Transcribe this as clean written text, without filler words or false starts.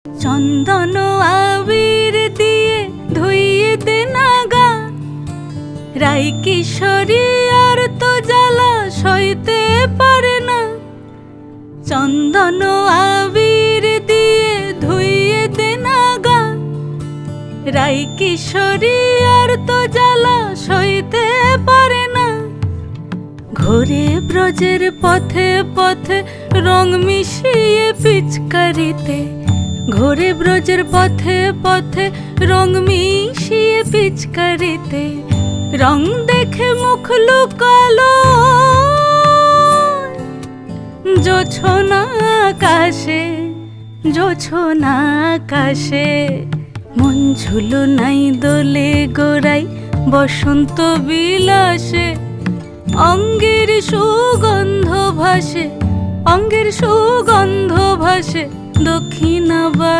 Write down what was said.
চন্দন আবির দিয়ে ধুইয়ে দে নাগা, রাই কিশোরী আর তো জ্বালা সইতে পারে না। চন্দন আবির দিয়ে ধুইয়ে দে নাগা, রাই কিশোরী আর তো জ্বালা সইতে পারে না। ঘোরে ব্রজের পথে পথে রং মিশিয়ে পিচকারিতে, ঘোরে ব্রজের পথে পথে রং মিশিয়ে পিচকারিতে। রং দেখে মুখ লুকালো জোছনা আকাশে, জোছনা আকাশে। মন ঝুলো নাই দোলে গোড়াই বসন্ত বিলাসে, অঙ্গের সুগন্ধ ভাসে, অঙ্গের সুগন্ধ ভাসে দক্ষিণাবা।